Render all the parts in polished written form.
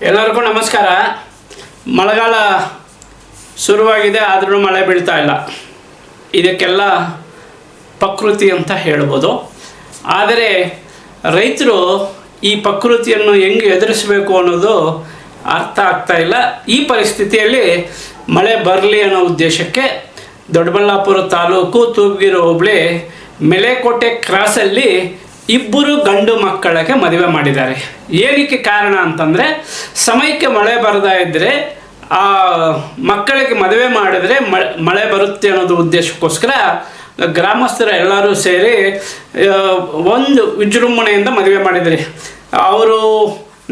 ಎಲ್ಲರಿಗೂ ನಮಸ್ಕಾರ. ಮಳೆಗಾಲ ಶುರುವಾಗಿದೆ, ಆದರೂ ಮಳೆ ಬೀಳ್ತಾ ಇಲ್ಲ. ಇದಕ್ಕೆಲ್ಲ ಪ್ರಕೃತಿ ಅಂತ ಹೇಳ್ಬೋದು. ಆದರೆ ರೈತರು ಈ ಪ್ರಕೃತಿಯನ್ನು ಹೆಂಗೆ ಎದುರಿಸಬೇಕು ಅನ್ನೋದು ಅರ್ಥ ಆಗ್ತಾ ಇಲ್ಲ. ಈ ಪರಿಸ್ಥಿತಿಯಲ್ಲಿ ಮಳೆ ಬರಲಿ ಅನ್ನೋ ಉದ್ದೇಶಕ್ಕೆ ದೊಡ್ಡಬಳ್ಳಾಪುರ ತಾಲೂಕು ತೂಬಗೆರೆ ಹೋಬಳಿ ಮೆಲೆಕೋಟೆ ಕ್ರಾಸಲ್ಲಿ ಇಬ್ಬರು ಗಂಡು ಮಕ್ಕಳಿಗೆ ಮದುವೆ ಮಾಡಿದ್ದಾರೆ. ಏನಕ್ಕೆ ಕಾರಣ ಅಂತಂದರೆ, ಸಮಯಕ್ಕೆ ಮಳೆ ಬರದೇ ಇದ್ದರೆ ಆ ಮಕ್ಕಳಿಗೆ ಮದುವೆ ಮಾಡಿದ್ರೆ ಮಳೆ ಬರುತ್ತೆ ಅನ್ನೋದು ಉದ್ದೇಶಕ್ಕೋಸ್ಕರ ಗ್ರಾಮಸ್ಥರ ಎಲ್ಲರೂ ಸೇರಿ ಒಂದು ವಿಜೃಂಭಣೆಯಿಂದ ಮದುವೆ ಮಾಡಿದ್ರಿ. ಅವರು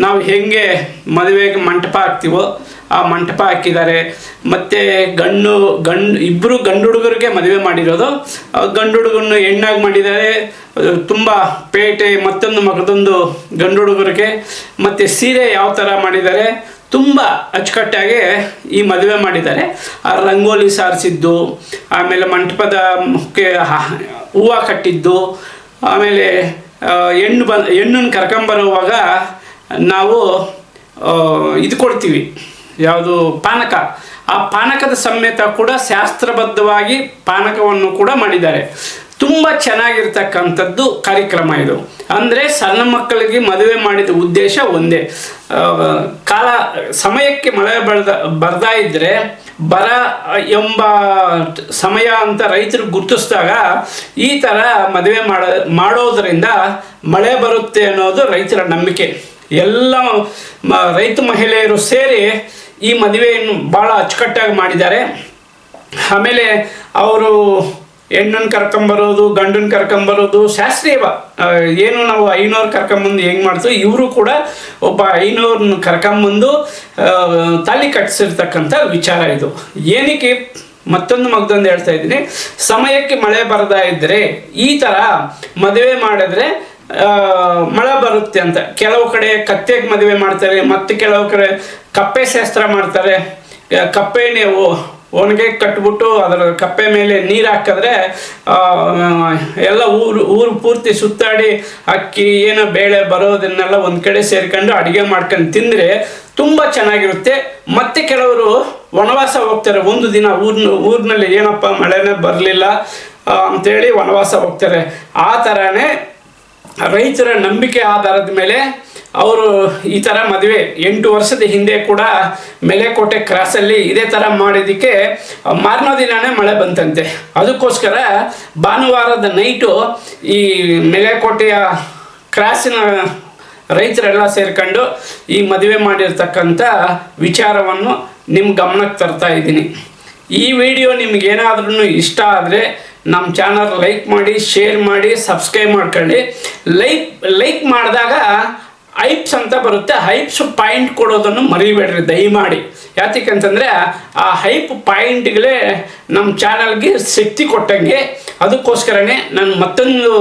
ನಾವು ಹೆಂಗೆ ಮದುವೆಗೆ ಮಂಟಪ ಹಾಕ್ತೀವೋ ಆ ಮಂಟಪ ಹಾಕಿದ್ದಾರೆ. ಮತ್ತು ಇಬ್ಬರು ಗಂಡು ಹುಡುಗರಿಗೆ ಮದುವೆ ಮಾಡಿರೋದು. ಗಂಡು ಹುಡುಗನ್ನು ಹೆಣ್ಣಾಗಿ ಮಾಡಿದ್ದಾರೆ. ತುಂಬ ಪೇಟೆ ಮತ್ತೊಂದು ಮಗದೊಂದು ಗಂಡು ಹುಡುಗರಿಗೆ ಮತ್ತು ಸೀರೆ ಯಾವ ಥರ ಮಾಡಿದ್ದಾರೆ, ತುಂಬ ಅಚ್ಚುಕಟ್ಟಾಗಿ ಈ ಮದುವೆ ಮಾಡಿದ್ದಾರೆ. ಆ ರಂಗೋಲಿ ಸಾರಿಸಿದ್ದು, ಆಮೇಲೆ ಮಂಟಪದ ಹೂವು ಕಟ್ಟಿದ್ದು, ಆಮೇಲೆ ಹೆಣ್ಣನ್ನು ಕರ್ಕೊಂಬರುವಾಗ ನಾವು ಇದು ಕೊಡ್ತೀವಿ, ಯಾವುದು ಪಾನಕ. ಆ ಪಾನಕದ ಸಮೇತ ಕೂಡ ಶಾಸ್ತ್ರಬದ್ಧವಾಗಿ ಪಾನಕವನ್ನು ಕೂಡ ಮಾಡಿದ್ದಾರೆ. ತುಂಬ ಚೆನ್ನಾಗಿರ್ತಕ್ಕಂಥದ್ದು ಕಾರ್ಯಕ್ರಮ ಇದು. ಅಂದರೆ ಸಣ್ಣ ಮಕ್ಕಳಿಗೆ ಮದುವೆ ಮಾಡಿದ ಉದ್ದೇಶ ಒಂದೇ. ಸಮಯಕ್ಕೆ ಮಳೆ ಬರ್ತಾ ಇದ್ದರೆ ಬರ ಎಂಬ ಸಮಯ ಅಂತ ರೈತರು ಗುರುತಿಸಿದಾಗ ಈ ಥರ ಮದುವೆ ಮಾಡೋದರಿಂದ ಮಳೆ ಬರುತ್ತೆ ಅನ್ನೋದು ರೈತರ ನಂಬಿಕೆ. ಎಲ್ಲ ರೈತ ಮಹಿಳೆಯರು ಸೇರಿ ಈ ಮದುವೆಯನ್ನು ಭಾಳ ಅಚ್ಚುಕಟ್ಟಾಗಿ ಮಾಡಿದ್ದಾರೆ. ಆಮೇಲೆ ಅವರು ಹೆಣ್ಣನ್ನು ಕರ್ಕೊಂಬರೋದು, ಗಂಡನ್ನು ಕರ್ಕೊಂಬರೋದು ಶಾಸ್ತ್ರೀಯ. ಏನು ನಾವು ಐನೂರು ಕರ್ಕೊಂಬಂದು ಹೆಂಗೆ ಮಾಡ್ತೀವಿ, ಇವರು ಕೂಡ ಒಬ್ಬ ಐನೂರನ್ನು ಕರ್ಕೊಂಬಂದು ತಾಳಿ ಕಟ್ಟಿಸಿರ್ತಕ್ಕಂಥ ವಿಚಾರ ಇದು. ಏನಕ್ಕೆ ಮತ್ತೊಂದು ಮಗದೊಂದು ಹೇಳ್ತಾ ಇದ್ದೀನಿ, ಸಮಯಕ್ಕೆ ಮಳೆ ಬರದೇ ಇದ್ದರೆ ಈ ಥರ ಮದುವೆ ಮಾಡಿದ್ರೆ ಮಳೆ ಬರುತ್ತೆ ಅಂತ. ಕೆಲವು ಕಡೆ ಕತ್ತೆಗೆ ಮದುವೆ ಮಾಡ್ತಾರೆ, ಮತ್ತು ಕೆಲವು ಕಡೆ ಕಪ್ಪೆ ಶಾಸ್ತ್ರ ಮಾಡ್ತಾರೆ. ಕಪ್ಪೆನೇ ಒಣಗೆ ಕಟ್ಬಿಟ್ಟು ಅದರ ಕಪ್ಪೆ ಮೇಲೆ ನೀರು ಹಾಕಿದ್ರೆ ಎಲ್ಲ ಊರು ಪೂರ್ತಿ ಸುತ್ತಾಡಿ ಅಕ್ಕಿ ಏನೋ ಬೇಳೆ ಬರೋದನ್ನೆಲ್ಲ ಒಂದು ಕಡೆ ಸೇರ್ಕೊಂಡು ಅಡುಗೆ ಮಾಡ್ಕೊಂಡು ತಿಂದರೆ ತುಂಬ ಚೆನ್ನಾಗಿರುತ್ತೆ. ಮತ್ತು ಕೆಲವರು ವನವಾಸ ಹೋಗ್ತಾರೆ, ಒಂದು ದಿನ ಊರಿನಲ್ಲಿ ಏನಪ್ಪ ಮಳೆನೇ ಬರಲಿಲ್ಲ ಅಂಥೇಳಿ ವನವಾಸ ಹೋಗ್ತಾರೆ. ಆ ಥರನೇ ರೈತರ ನಂಬಿಕೆ ಆಧಾರದ ಮೇಲೆ ಅವರು ಈ ಥರ ಮದುವೆ 8 ವರ್ಷದ ಹಿಂದೆ ಕೂಡ ಮೆಲೆಕೋಟೆ ಕ್ರಾಸಲ್ಲಿ ಇದೇ ಥರ ಮಾಡಿದ್ದಕ್ಕೆ ಮಾರನೇ ದಿನವೇ ಮಳೆ ಬಂತಂತೆ. ಅದಕ್ಕೋಸ್ಕರ ಭಾನುವಾರದ ನೈಟು ಈ ಮೆಲೆಕೋಟೆಯ ಕ್ರಾಸಿನ ರೈತರೆಲ್ಲ ಸೇರ್ಕೊಂಡು ಈ ಮದುವೆ ಮಾಡಿರ್ತಕ್ಕಂಥ ವಿಚಾರವನ್ನು ನಿಮ್ಮ ಗಮನಕ್ಕೆ ತರ್ತಾ ಇದ್ದೀನಿ. ಈ ವಿಡಿಯೋ ನಿಮಗೇನಾದ್ರೂ ಇಷ್ಟ ಆದರೆ ನಮ್ಮ ಚಾನಲ್ ಲೈಕ್ ಮಾಡಿ, ಶೇರ್ ಮಾಡಿ, ಸಬ್ಸ್ಕ್ರೈಬ್ ಮಾಡ್ಕೊಳ್ಳಿ. ಲೈಕ್ ಮಾಡಿದಾಗ ಹೈಪ್ಸ್ ಅಂತ ಬರುತ್ತೆ, ಹೈಪ್ಸ್ ಪಾಯಿಂಟ್ ಕೊಡೋದನ್ನು ಮರಿಬೇಡ್ರಿ ದಯಮಾಡಿ. ಯಾತಕ್ಕಂತಂದರೆ ಆ ಹೈಪ್ ಪಾಯಿಂಟ್ಗಳೇ ನಮ್ಮ ಚಾನಲ್ಗೆ ಶಕ್ತಿ ಕೊಟ್ಟಂಗೆ. ಅದಕ್ಕೋಸ್ಕರನೇ ನಾನು ಮತ್ತೊಂದು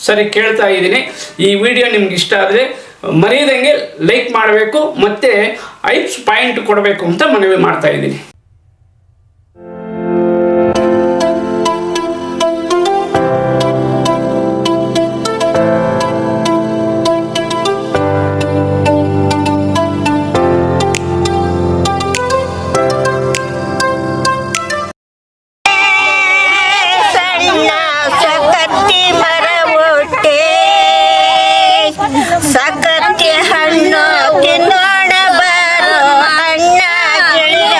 ಸರಿ ಕೇಳ್ತಾ ಇದ್ದೀನಿ, ಈ ವಿಡಿಯೋ ನಿಮ್ಗೆ ಇಷ್ಟ ಆದರೆ ಮರೆಯದಂಗೆ ಲೈಕ್ ಮಾಡಬೇಕು ಮತ್ತು ಹೈಪ್ಸ್ ಪಾಯಿಂಟ್ ಕೊಡಬೇಕು ಅಂತ ಮನವಿ ಮಾಡ್ತಾ ಇದ್ದೀನಿ. ಸಕತ್ತಿ ಹಣ್ಣು ತಿನ್ನೋಣ ಬಾರೋ ಅಣ್ಣ ಗಿಳಿಯ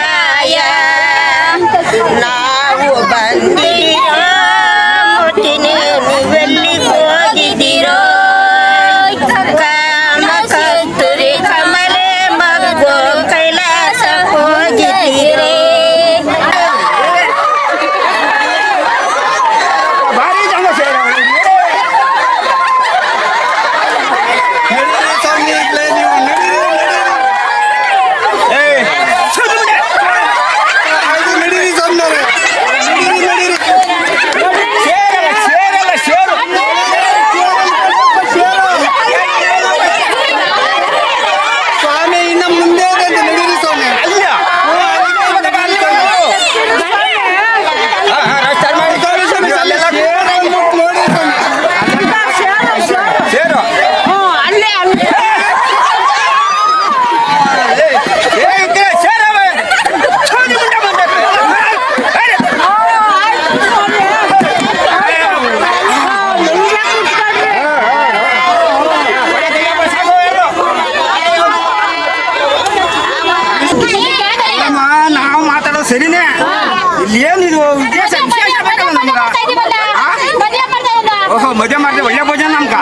ಮದುವೆ ಮಾಡಿದ್ರೆ ಒಳ್ಳೆ ಭೋಜನ ನಮ್ಗ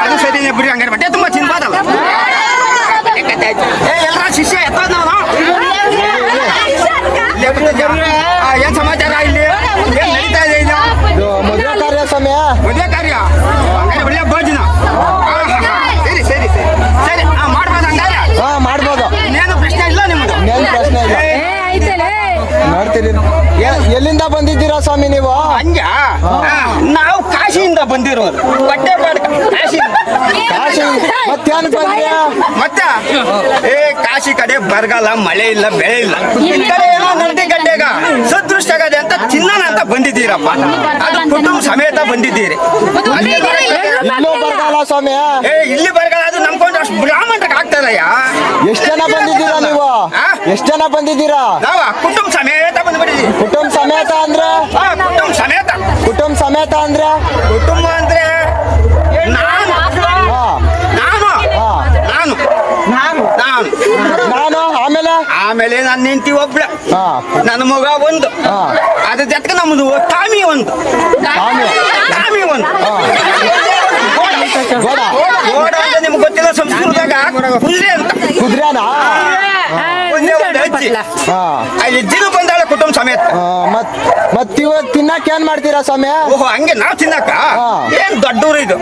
ಅದು ಸರಿ ಬಿಡಿ ಹಂಗಾರೆ ಬಟ್ಟೆ ತುಂಬಾ ತಿನ್ಬಾರ್ದಲ್ಲ ಎಲ್ಲರ ಶಿಷ್ಯ ಎತ್ತೋದ್ ನಾವು ಏನ್ ಸಮಾಚಾರ ಇಲ್ಲಿ ಏನ್ ನಡೀತಾ ಇದೆ ಇದು ಮದುವೆ ಕಾರ್ಯ ಸಮಯ ಮದುವೆ ಕಾರ್ಯ ಹಂಗಾರೆ ಒಳ್ಳೆ ಭೋಜನ ಸರಿ ಸರಿ ಸರಿ ಸರಿ ಮಾಡ್ಬೋದು ಹಂಗಾರೆ ಮಾಡ್ಬೋದು ಇನ್ನೇನು ಪ್ರಶ್ನೆ ಇಲ್ಲ ನಿಮ್ದು ಏನು ಪ್ರಶ್ನೆ ಇಲ್ಲ ಮಾಡ್ತೀರಿ ಎಲ್ಲಿಂದ ಬಂದಿದ್ದೀರಾ ಸ್ವಾಮಿ ನೀವು ಹಂಗ ನಾವು ಕಾಶಿಯಿಂದ ಬಂದಿರೋರು ಬಟ್ಟೆ ಬಾಡ್ಕ ಕಾಶಿ ಮತ್ತೇನ್ ಬಂದ್ಯಾ ಮತ್ತೆ ಕಾಶಿ ಕಡೆ ಬರಗಾಲ ಮಳೆ ಇಲ್ಲ ಬೆಳೆ ಇಲ್ಲ ಈ ಕಡೆ ಏನೋ ನದಿ ಗಡ್ಡೆಗ ಸದೃಷ್ಟ ಆಗದೆ ಅಂತ ಚಿನ್ನನ ಅಂತ ಬಂದಿದ್ದೀರಪ್ಪ ಅದು ಕುಟುಂಬ ಸಮೇತ ಬಂದಿದ್ದೀರಿ ಇಲ್ಲೂ ಬರಗಾಲ ಸ್ವಾಮಿ ಇಲ್ಲಿ ಬರಗಾಲ ಅದು ನಮ್ಕೊಂಡು ಅಷ್ಟು ಬ್ರಾಹ್ಮಣರಿಗೆ ಆಗ್ತದಯ್ಯ ಎಷ್ಟ್ ಜನ ಬಂದಿದ್ದೀರಾ ನೀವು ಎಷ್ಟ್ ಜನ ಬಂದಿದ್ದೀರಾ ನಾವ ಕುಟುಂಬ ಸಮೇತ ಬಂದ್ಬಿಟ್ಟಿದ್ದೀವಿ ಕುಟುಂಬ ಸಮೇತ ಅಂದ್ರೆ ಕುಟುಂಬ ಸಮೇತ ಕುಟುಂಬ ಸಮೇತ ಅಂದ್ರೆ ಕುಟುಂಬ ಅಂದ್ರೆ ನಾನು ನಾನು ನಾನು ನಾನು ಆಮೇಲೆ ನನ್ನ ಹೆಂಡತಿ ಒಬ್ಳ ನನ್ನ ಮಗ ಒಂದು ಅದ್ರ ಜೊತೆಗೆ ನಮ್ದು ಟಾಮಿ ಒಂದು ಟಾಮಿ ಒಂದು ಗೋಡ ಅಂತ ನಿಮ್ಗೆ ಗೊತ್ತಿಲ್ಲ ಸಂಸ್ಕೃತದಾಗ ಕುದುರೆ ಅಂತ ಕುದುರೆನಾ ಒಂದೇ ಒಂದು ಅಜ್ಜಿ ಆ ಅಜ್ಜಿನೂ ಬಂದಾಳ ಕುಟುಂಬ ಸಮೇತ ಮತ್ ಇವಾಗ ತಿನ್ನಕ್ ಏನ್ ಮಾಡ್ತೀರಾ ಸ್ವಾಮಿ ಓಹೋ ಹಂಗೆ ನಾವ್ ತಿನ್ನಕ ಏನ್ ದೊಡ್ಡೂರು ಇದು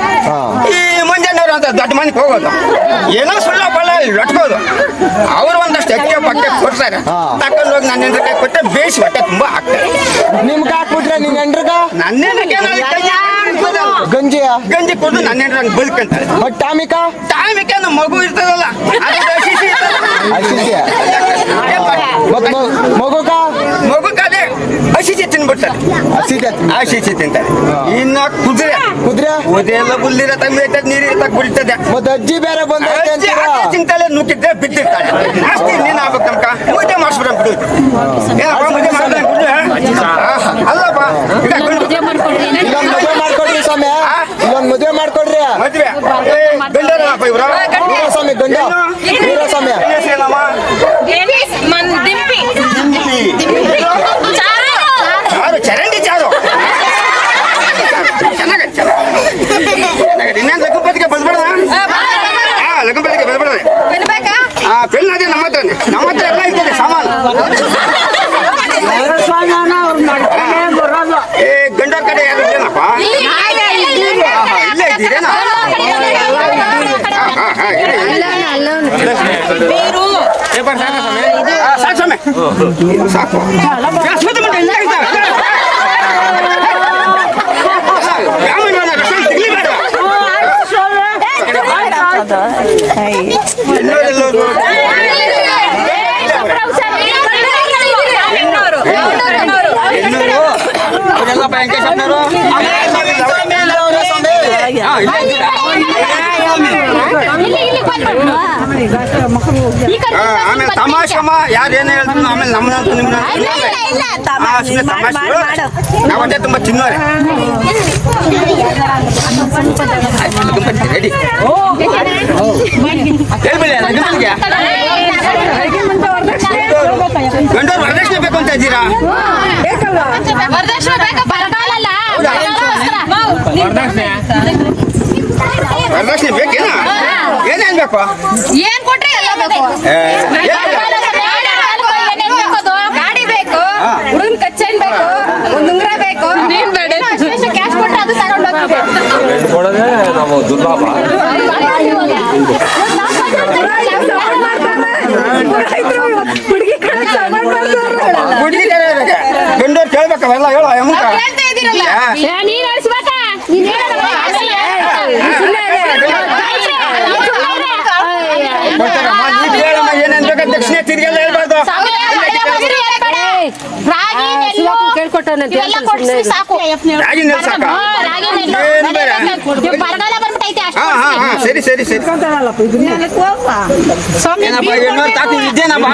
ಈ ಮುಂಜಾನೆಯವ್ರು ಅಂತ ದೊಡ್ಡ ಮನೆಗೆ ಹೋಗೋದು ಏನೋ ಸುಳ್ಳ ಬಳ್ಳ ಲಟ್ಕೋದು ಅವ್ರು ಒಂದಷ್ಟು ಎಕ್ಕೆ ಪಕ್ಕೆ ಕೊಡ್ತಾರೆ ತಕೊಂಡ್ ಹೋಗಿ ನನ್ನ ಹೆಂಡ್ರಿಗೆ ಕೊಟ್ಟೆ ಬೇಯಿಸಿ ಹೊಟ್ಟೆ ತುಂಬಾ ಹಾಕ್ತಾರೆ ನಿಮ್ಗೆ ಹಾಕ್ಬಿಟ್ರೆ ನಿನ್ ಹೆಂಡ್ರಿಗ ಗಂಜಿ ಗಂಜಿ ಕೊಟ್ಟು ನನ್ನ ಹೆಂಡ್ರಂಗ್ ಬದುಕಂತಾರೆ ಬಟ್ ಟಾಮಿಕ ನಮ್ಮ ಮಗು ಇರ್ತದಲ್ಲ ಮಗುಕ ಅದೇ ಹಸಿಚೆ ತಿನ್ಬಿಡ್ತಾರೆ ಹಸಿಚೆ ತಿಂತಾರೆ ಇನ್ನು ಕುದುರೆ ಉದೆಲ್ಲ ಬುಲ್ಲಿರ ತಂಬಿರ್ತದೆ ನೀರು ತಕ್ಕ ಬಿಡ್ತದೆ ಮತ್ತೆ ಅಜ್ಜಿ ಬೇರೆ ಬಂದ ಚಿಂತಲೆ ನುಗ್ಗಿದ್ರೆ ಬಿದ್ದಿರ್ತಾಳೆ ಜಾಸ್ತಿ ನೀನ್ ಆಗ್ಬೇಕು ನಮ್ಕ ಮುದ್ದೆ ಮಾಡಿಸ್ಬಿಡ ಬಿಡು ಏನಪ್ಪ ಮುದ್ದೆ ಮಾಡ್ಬಿಡ ಅಲ್ಲಪ್ಪ ಇಲ್ಲೊಂದ್ ಮದುವೆ ಮಾಡ್ಕೊಡ್ರಿ ಸ್ವಾಮಿ ಇಲ್ಲೊಂದ್ ಮದುವೆ ಮಾಡ್ಕೊಡ್ರಿ ಮದ್ವೆ ಗಂಡರಪ್ಪ ಇವ್ರ ವೀರಸ್ವಾಮಿ ಗಂಡ ವೀರಸ್ವಾಮಿ ಚಾರು ಚರಂಡಿ ಚಾರು ಚೆನ್ನಾಗ ಇನ್ನೇನು ಲಗ್ನಪತಿಗೆ ಬಂದ್ಬಿಡ ಲಗ್ನಪತಿಗೆ ಬಂದ್ಬಿಡ ಪೆನ್ ಅದೇ ನಮ್ಮ ಹತ್ರ ಎಲ್ಲ ಇರ್ತದೆ ಸಾಮಾನು ಗಂಡರ ಕಡೆ ಯಾರು ಇದೇನಪ್ಪ ಇಲ್ಲೇ ಇದ್ದೀರೇನಾ ಸಾಕು ಆಮೇಲೆ ತಮಾಷಮ್ಮ ಯಾರೇನೇ ಹೇಳಿದ್ರು ಆಮೇಲೆ ನಮ್ಮನಂತೂ ನಿಮ್ಮನ್ನ ತಮಾಷೆ ನಾವಂತೆ ತುಂಬಾ ತಿನ್ನೋರೆ ರೆಡಿ ಗಂಡವ್ರು ವರದಕ್ಷಿಣೆ ಬೇಕು ಅಂತ ಇದ್ದೀರಾ ವರದಕ್ಷಿಣೆ ಬೇಕೇನಾ ಏನೇನ್ ಬೇಕು ಏನ್ ಕೊಟ್ರಿ ಗಾಡಿ ಬೇಕು ಹುಡುಗನ್ ಕಚ್ಚೇನ್ ಬೇಕು ಒಂದ್ ಉಂಗ್ರ ಬೇಕು ಕ್ಯಾಶ್ ಕೊಟ್ರೆ ಅದು ತಗೊಂಡೋಗ್ತೀವಿ ನಾವು ದುರ್ಲಾಭ ಗಂಡವ್ರು ಕೇಳ್ಬೇಕವೆಲ್ಲ ಹೇಳೋ ನೀನ್ ಅಳಿಸ್ಬೇಕಾ ಏನೇನ್ ಬೇಕಾ ದಕ್ಷಿಣ ತಿರ್ಗೆಲ್ಲ ಹೇಳ್ಬಾರ್ದು ಸರಿ ಸರಿ ಸರಿ ಏನಪ್ಪ ಹೆಣ್ಣು ತಾತಿ ಇದ್ದೇನಪ್ಪ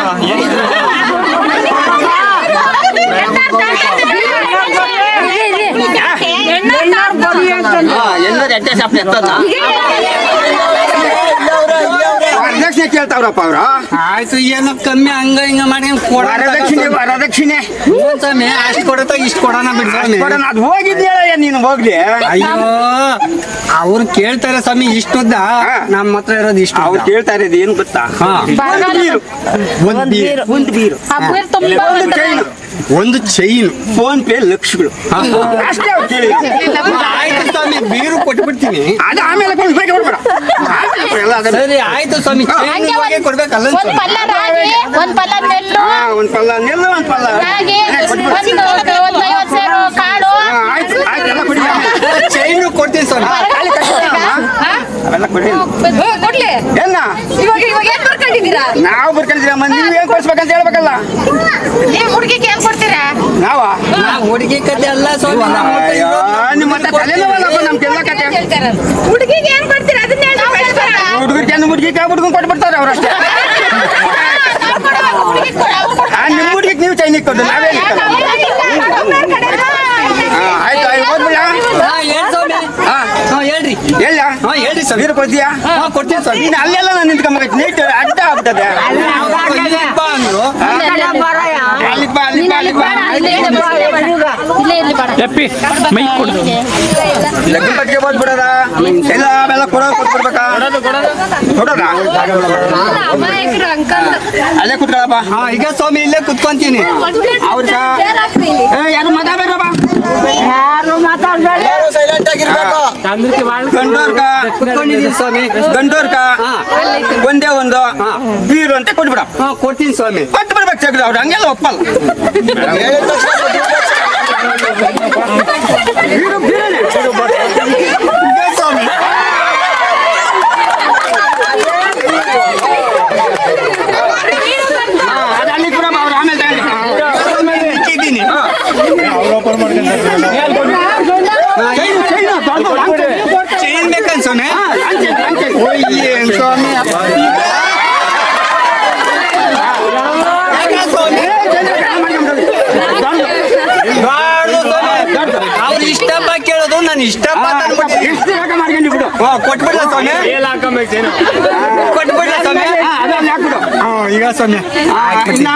ವರದಕ್ಷಿಣೆ ಕೇಳ್ತಾವ್ರಪ್ಪ ಅವ್ರು. ಆಯ್ತು ಏನೋ ಕಮ್ಮಿ ಹಂಗ ಹಿಂಗ ಮಾಡಿ ವರದಕ್ಷಿಣೆ ಸ್ವಾಮಿ ಅಷ್ಟು ಕೊಡತ್ತ ಇಷ್ಟು ಕೊಡೋಣ ಬಿಡ್ ಸ್ವಾಮಿ. ಅದು ಹೋಗಿದ್ಯಲ್ಲ ನೀನು ಹೋಗ್ಲಿ. ಅಯ್ಯೋ ಅವ್ರು ಕೇಳ್ತಾರೆ ಸ್ವಾಮಿ ಇಷ್ಟುದ್ದ ನಮ್ಮ ಹತ್ರ ಇರೋದು ಇಷ್ಟು. ಅವ್ರು ಕೇಳ್ತಾ ಇರೋದು ಏನು ಗೊತ್ತಾ? ಒಂದು ಬೀರು, ಹಬ್ಬ ತುಂಬಾ ಒಂದು ಚೈನ್, ಫೋನ್ ಪೇ ಲಕ್ಷಗಳು ಅಷ್ಟೇ ಅವ್ರು ಕೇಳಿದ್ರು. ಆಯ್ತು ಸ್ವಾಮಿ ಬೀರು ಕೊಟ್ಬಿಡ್ತೀನಿ. ಅದು ಆಮೇಲೆ ಕೊಡ್ಬೇಡ. ಸರಿ ಆಯ್ತು ಸ್ವಾಮಿ ಹಂಗೆ ಕೊಡ್ಬೇಕಲ್ಲ ಒಂದ್ ಪಲ್ಲ ರಾಗಿ, ಒಂದ್ ಪಲ್ಲ ನೆಲ್ಲು, ಒಂದ್ ಪಲ್ಲ ನೆಲ್ಲು, ಒಂದ್ ಪಲ್ಲ ರಾಗಿ, ಒಂದು 50 ಸೇರು ಕಾಳು. ಆಯ್ತು ಎಲ್ಲ ಕೊಡಿ. ಚೈನು ಕೊಡ್ತೀನಿ ಸ್ವಾಮಿ. ಅವೆಲ್ಲ ಕೊಡಿ. ಕೊಡ್ಲಿ ಏನ ಇವಾಗ ಏನ್ ಬರ್ಕೊಂಡಿದ್ದೀರಾ? ನಾವು ಬರ್ಕೊಂಡಿದ್ದೀರಮ್ಮ, ನೀವು ಏನ್ ಕೊಡ್ಸ್ಬೇಕಂತ ಹೇಳ್ಬೇಕಲ್ಲ. ನೀವು ಹುಡುಗಿಗೆ ಏನ್ ಕೊಡ್ತೀರಾ? ನಾವ ಹುಡುಗಿ ಕತೆ ಅಲ್ಲ ಸ್ವಾಮಿ. ನಿಮ್ಮ ಹತ್ರ ತಲೆನೋವಲ್ಲಪ್ಪ ನಮ್ ಕೆಲ್ಲ ಕತೆ. ಹುಡುಗಿಗೆ ಏನ್ ಕೊಡ್ತೀರಾ ಅದನ್ನ ಹೇಳಿ. ಹುಡುಗರು ಚೆಂದ ಹುಡುಗಿ ಹುಡುಗನ್ ಕೊಟ್ಬಿಡ್ತಾರೆ ಅವ್ರಷ್ಟೇ. ನಿಮ್ಮ ಹುಡುಗಿಗೆ ನೀವು ಚೈನಿಗೆ ಕೊಟ್ಟು ನಾವೇನು ಆಯ್ತು ಹೋಗ್ಬಿಡ. ಏನ್ ಸ್ವಾಮಿ ಹೇಳ್ರಿ. ಎಲ್ಲ ಹೇಳ್ರಿ ಸ್ವಾಮಿ. ನೀರು ಕೊಡ್ತೀಯಾ? ಕೊಡ್ತೀನಿ ಸ್ವಾಮಿ. ನೀನು ಅಲ್ಲೆಲ್ಲ ನಾನು ನಿಂತ್ಕೊಂಬೇಕು, ನೀಟ್ ಅಡ್ಡ ಆಗ್ತದೆ. ಅಂದ್ರು ಎಪ್ಪಿ ಮೈ ಕೊಡು. ಲಗ್ನ ಪಟ್ಟಿಗೆ ಹೋಗ್ಬಿಡದ ಎಲ್ಲ ಅವೆಲ್ಲ ಕೊಡ್ಬೇಕಾ? ಕೊಡೋದಾ? ಅಲ್ಲೇ ಕುತ್ಕೊಳ್ಳಪ್ಪ. ಈಗ ಸ್ವಾಮಿ ಇಲ್ಲೇ ಕುತ್ಕೊಂತೀನಿ. ಅವ್ರ ಯಾರು ಮಾತಾಡ್ಬೇಕಪ್ಪ. ಸೈಲೆಂಟ್ ಆಗಿರ್ಬೇಕು. ಗಂಡೋರ್ಕ ಕುತ್ಕೊಂಡಿದ್ದೀನಿ ಸ್ವಾಮಿ. ಗಂಡೋರ್ಕ ಒಂದೇ ಒಂದು ಬೀರು ಅಂತ ಕೊಟ್ಬಿಡ. ಕೊಡ್ತೀನಿ ಸ್ವಾಮಿ. ಕೊಟ್ಟು ಬಿಡ್ಬೇಕು ತೆಗ್ದು. ಅವ್ರು ಹಂಗೆಲ್ಲ ಒಪ್ಪಲ್ಲ. ಹೇಳಿದ ತಕ್ಷಣ ಬೀರು ಬೀರನೆ ಸ್ವಾಮಿ ಅದು ಅಲ್ಲಿ ಕೂಡ ಅವ್ರು ಆಮೇಲೆ ಇಕ್ಕಿದ್ದೀನಿ. ಚೈನ್ ಬೇಕನ್ ಸ್ವಾಮಿ? ಏನ್ ಸ್ವಾಮಿ ಅವ್ರು ಇಷ್ಟಪ್ಪ ಕೇಳೋದು ನಾನು ಇಷ್ಟಪ್ಪ ಎಷ್ಟು ಬೇಕಾ ಮಾಡ್ಕೊಂಡು ಬಿಡು. ಕೊಟ್ಬಿಡ್ಲ ಸ್ವಾಮಿ. ಕೊಟ್ಬಿಡ್ಲ ಸ್ವಾಮಿ. ಅದರಲ್ಲಿ ಹಾಕ್ಬಿಡು. ಈಗ ಸ್ವಾಮಿ ಇನ್ನ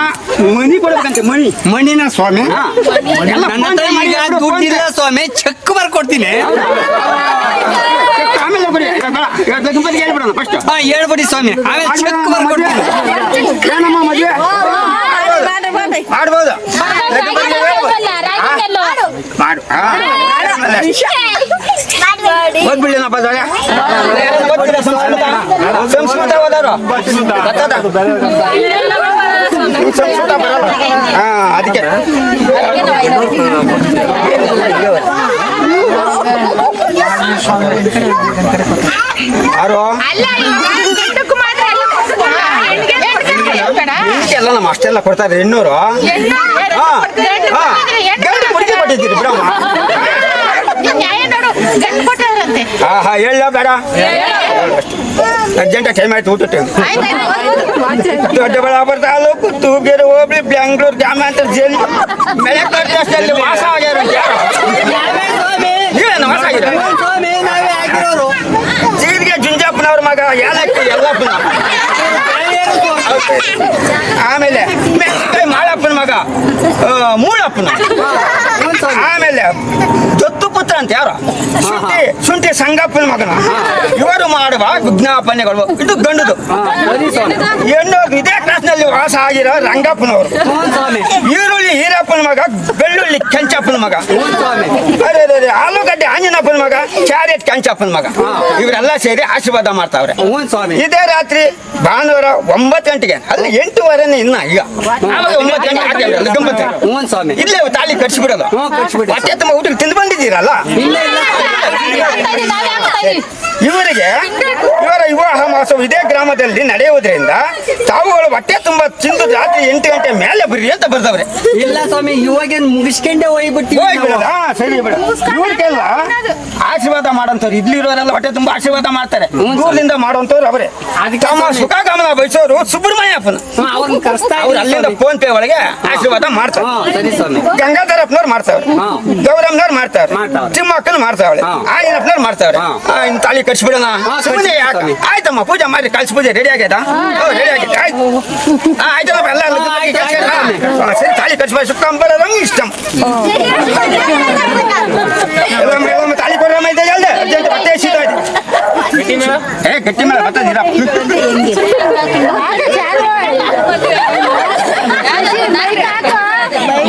ಮನಿ ಕೊಡ್ಬೇಕಂತೆ, ಮನಿ. ಮಣ್ಣಿನ ಸ್ವಾಮಿ. ಎಲ್ಲ ನನ್ನ ಹತ್ರ ಈಗ ದುಡ್ಡಿಲ್ಲ ಸ್ವಾಮಿ. ಚೆಕ್ ಬರ್ಕೊಡ್ತೀನಿ. ಆಮೇಲೆ ಕೊಡಿ. ಗಣಪತಿಗೆ ಹೇಳ್ಬಿಡೋಣ ಫಸ್ಟ್. ಹೇಳ್ಬಿಡಿ ಸ್ವಾಮಿ. ಆಮೇಲೆ ಚೆಕ್ ಬರ್ಕೊಡ್ತೀನಿ. ಏನಮ್ಮ ಮದುವೆ ಮಾಡ್ಬೋದು. ಮಾಡು. ಓದ್ಬಿಡ್ಲೇನಪ್ಪ ಸಂಸ್ಕೃತ ಓದೋರು ಸಂಸ್ಕೃತ ಬರಲ್ಲ. ಅದಕ್ಕೆ ಯಾರು ಎಲ್ಲ ನಮ್ಮ ಅಷ್ಟೆಲ್ಲ ಕೊಡ್ತಾರೆ ಹೆಣ್ಣೂರು. ಗಂಡು ಹುಡುಗಿ ಕೊಟ್ಟಿದ್ದೀರಿ ಬಿಡಮ್ಮ. ಹೇಳ ಬೇಡ, ಅರ್ಜೆಂಟ್ ಟೈಮ್ ಆಯ್ತು ಊಟ ಟೈಮ್. ದೊಡ್ಡಬಳ್ಳಾಪುರ ತಾಲೂಕು ತೂಗೇರು ಹೋಬಳಿ ಬೆಂಗಳೂರು ಗ್ರಾಮಾಂತರ ಜಿಲ್ಲೆ ಮೆಳಕಟ್ಟಲ್ಲಿ ವಾಸ ಆಗ್ಯಾರ. ನೀವೇನು ವಾಸ ಆಗಿರ? ಜೀರಿಗೆ ಜುಂಜಪ್ಪನವ್ರ ಮಗ ಯಾಲಕ್ಕಿ ಯಲ್ಲಪ್ಪನ. ಆಮೇಲೆ ಮೆಣಸಿನಕಾಯಿ ಮಾಳಪ್ಪನ ಮಗ ಮೂಳಪ್ಪನ. ಆಮೇಲೆ ದತ್ತು ಪುತ್ರ ಅಂತ ಯಾರು ಶುಂಠಿ ಸಂಗಪ್ಪನ ಮಗನ. ಇವರು ಮಾಡುವ ವಿಜ್ಞಾಪನೆಗಳು ಇದು ಗಂಡುದು. ಹೆಣ್ಣು ಇದೇ ಕ್ಲಾಸ್ನಲ್ಲಿ ವಾಸ ಆಗಿರೋ ರಂಗಪ್ಪನವರು. ಈರುಳ್ಳಿ ಈರಪ್ಪನ ಮಗ, ಬೆಳ್ಳುಳ್ಳಿ ಕೆಂಚಪ್ಪನ ಮಗ. ಅರೆ ಅರೆ ಆಲೂಗಡ್ಡೆ ಆಂಜನಪ್ಪನ ಮಗ, ಚಾರೆಟ್ ಕೆಂಚಪ್ಪನ ಮಗ. ಇವರೆಲ್ಲ ಸೇರಿ ಆಶೀರ್ವಾದ ಮಾಡ್ತಾವ್ರೆ. ಇದೇ ರಾತ್ರಿ ಭಾನುವಾರ 9 ಗಂಟೆಗೆ, ಅಲ್ಲಿ 8:15 ಇನ್ನ ಈಗ 9 ಗಂಟೆ ಗಂಬತ್ತೆ ಇಲ್ಲೇ ತಾಳಿ ಕಟ್ಸಿಬಿಡೋದು. ಹೊಟ್ಟೆ ತುಂಬ ಊಟಕ್ಕೆ ತಿಂದು ಬಂದಿದ್ದೀರಲ್ಲ. ಇವರಿಗೆ ಇವರ ವಿವಾಹ ಮಹೋತ್ಸವ ಇದೇ ಗ್ರಾಮದಲ್ಲಿ ನಡೆಯುವುದರಿಂದ ತಾವುಗಳು ಹೊಟ್ಟೆ ತುಂಬ ತಿಂದು ರಾತ್ರಿ 8 ಗಂಟೆ ಮೇಲೆ ಬರ್ರಿ ಅಂತ ಬರ್ದವ್ರೆ. ಇಲ್ಲ ಸ್ವಾಮಿ, ಇವಾಗ ಮುಗಿಸ್ಕೊಂಡೆ ಹೋಗ್ಬಿಡ್ತೀವಿ. ಸರಿ ಬಿಡ. ಇವ್ರಿಗೆಲ್ಲ ಆಶೀರ್ವಾದ ಮಾಡೋಂಥವ್ರು, ಇಲ್ಲಿರೋರೆಲ್ಲ ಹೊಟ್ಟೆ ತುಂಬ ಆಶೀರ್ವಾದ ಮಾಡ್ತಾರೆ. ಊರ್ಲಿಂದ ಮಾಡೋಂಥವ್ರು ಅವರೇ. ತಮ್ಮ ಸುಖ ಗಮನ ಬಯಸೋರು ಸುಬ್ರಹ್ಮಣ್ಯಪ್ಪನ. ಅವ್ರು ಅಲ್ಲಿಂದ ಫೋನ್ ಪೇ ಒಳಗೆ ಆಶೀರ್ವಾದ ಮಾಡ್ತಾರೆ. ಗಂಗಾಧರಪ್ಪನವ್ರು ಮಾಡ್ತಾವ್ರೆ, ಗೌರಮ್ಮನವ್ರು ಮಾಡ್ತಾವ್ರೆ, ತಿಮ್ಮಕ್ಕನ ಮಾಡ್ತಾವಳೆ, ಆಯನಪ್ಪನವ್ರು ಮಾಡ್ತಾವ್ರೆ. ಇನ್ನು ತಾಳಿ ಕಟ್ಸ್ಬಿಡೋಣ ಸುಮ್ಮನೆ ಯಾಕೆ ಆಯ್ತಮ್ಮ ಪೂಜೆ ಮಾಡಿ ಕಳ್ಸ್ಪೂಜೆ ರೆಡಿ ಆಗ್ಯದ ರೆಡಿ ಆಗೈತೆ ಆಯ್ತು ಆಯ್ತಲ್ಲಪ್ಪ ಎಲ್ಲ ಸರಿ ತಾಳಿ ಕಟ್ಸ್ಬೋದು ಸುತ್ತಂಬರಂಗೆ ಇಷ್ಟ ತಾಳಿ ಕೊಡ್ರಮ್ಮ ಇದೆ ಜಲ್ದಿ ಅರ್ಜೆಂಟ್ ಮತ್ತೆ ಎಸಿದಾಯ್ತು ಗಟ್ಟಿ ಮೇಲೆ ಬರ್ತದಿರ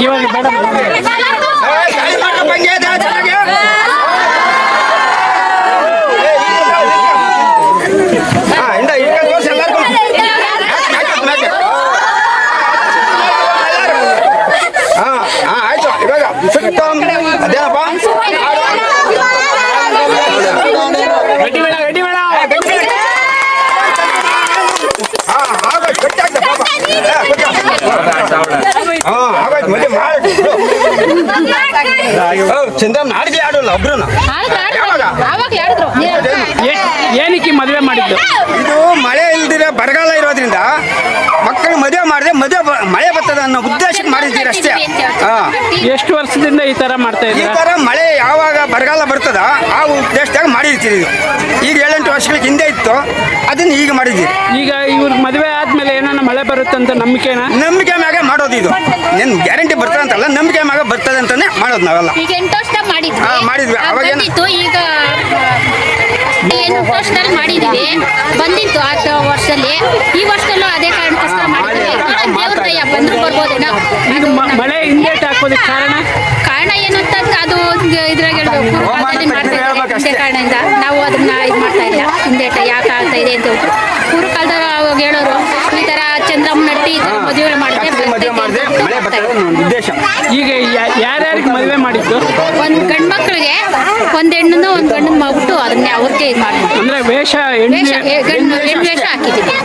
ಇವಾಗ ಬೇಡ ಆಯ್ತು ಇವಾಗ ಅದೇನಪ್ಪ ಆಗೋಯ್ತು ಮದುವೆ ಮಾಡಿ ಚಂದ್ರ ನಾಡಿಗೆ ಆಡೋಲ್ಲ ಒಬ್ರು ಏನಕ್ಕೆ ಮದುವೆ ಮಾಡಿದ್ದು? ಇದು ಮಳೆ ಇಲ್ದಿರ ಬರಗಾಲ ಇರೋದ್ರಿಂದ ಮಕ್ಕಳು ಮದುವೆ ಮಾಡಿದೆ ಮಳೆ ಬರ್ತದ ಅನ್ನೋ ಉದ್ದೇಶಕ್ಕೆ ಮಾಡಿದ್ದೀರಿ ಅಷ್ಟೇ ಎಷ್ಟು ವರ್ಷದಿಂದ ಈ ತರ ಮಾಡ್ತಾ ಈ ಇದ್ದೀರಾ? ತರ ಮಳೆ ಯಾವಾಗ ಬರಗಾಲ ಬರ್ತದ ಆ ಉದ್ದೇಶದಾಗ ಮಾಡಿರ್ತೀರಿ ಇದು ಈಗ 7-8 ವರ್ಷಗಳ ಹಿಂದೆ ಇತ್ತು ಅದನ್ನ ಈಗ ಮಾಡಿದ್ದೀರಿ ಈಗ ಇವ್ರ ಮದುವೆ ಆದ್ಮೇಲೆ ಏನಾನ ಮಳೆ ಬರುತ್ತಂತ ನಂಬಿಕೆನಾ? ನಂಬಿಕೆ ಮ್ಯಾಗ ಮಾಡೋದು ಇದು ಏನ್ ಗ್ಯಾರಂಟಿ ಬರ್ತದೆ ಅಂತಲ್ಲ ನಂಬಿಕೆ ಮ್ಯಾಗ ಬರ್ತದೆ ಅಂತಾನೆ ಮಾಡೋದು ನಾವೆಲ್ಲ ಈಗ 8 ವರ್ಷ ಮಾಡಿದ್ವಿ ಮಾಡಿದ್ವಿ ಅವಾಗೇನು ಬಂದಿತ್ತು ಈಗ 8 ವರ್ಷದಲ್ಲಿ ಮಾಡಿದ್ವಿ ಬಂದಿತ್ತು ಆ ವರ್ಷದಲ್ಲಿ ಈ ವರ್ಷದಲ್ಲೂ ಅದೇ ಕಾರಣಕ್ಕೋಸ್ಕರ ಮಾಡಿದ್ವಿ ದೇವ್ರ ದಯ ಬಂದ್ರು ಬರ್ಬೋದೇನೋ ಈಗ ಮಳೆ ಹಿಂದೇಟ್ ಹಾಕೋದಕ್ಕೆ ಕಾರಣ ಏನು ಅಂತಂದ್ರೆ ಅದು ಇದ್ರಾಗ ಹೇಳ್ಬೇಕು ಪೂರ್ವಕಾಲದಲ್ಲಿ ಮಾಡ್ತಾ ಇದ್ದಾರೆ ಹಿಂದೆ ಕಾರಣದಿಂದ ನಾವು ಅದನ್ನ ಇದು ಮಾಡ್ತಾ ಇಲ್ಲ ಹಿಂದೇಟ ಯಾಕೆ ಆಗ್ತಾ ಇದೆ ಅಂತ ಹೇಳ್ಬಿಟ್ಟು ಪೂರ್ವಕಾಲದಾಗ ಅವಾಗ ಹೇಳೋರು ಈ ತರ ಚಂದ್ರಮ್ಮ ನಟ್ಟಿ ಈ ತರ ಮದುವೆ ಮದುವೆ ಮಾಡಿದೆ ಮಳೆ ಬರ್ತದೆ ಅನ್ನೋ ಉದ್ದೇಶ ಈಗ ಯಾರ್ಯಾರಿಗೆ ಮದುವೆ ಮಾಡಿದ್ದು? ಒಂದ್ ಗಂಡ್ ಮಕ್ಳಿಗೆ ಒಂದ್ ಹೆಣ್ಣನ್ನ ಒಂದ್ ಗಂಡನ್ ಮಾಡ್ಬಿಟ್ಟು ಅದನ್ನೇ ಅವ್ರಿಗೆ ಇದು ಮಾಡ್ತಾರೆ ಅಂದ್ರೆ ವೇಷ ವೇಷ ಹೆಣ್ಣು ವೇಷ ಹಾಕಿದ್ದೀನಿ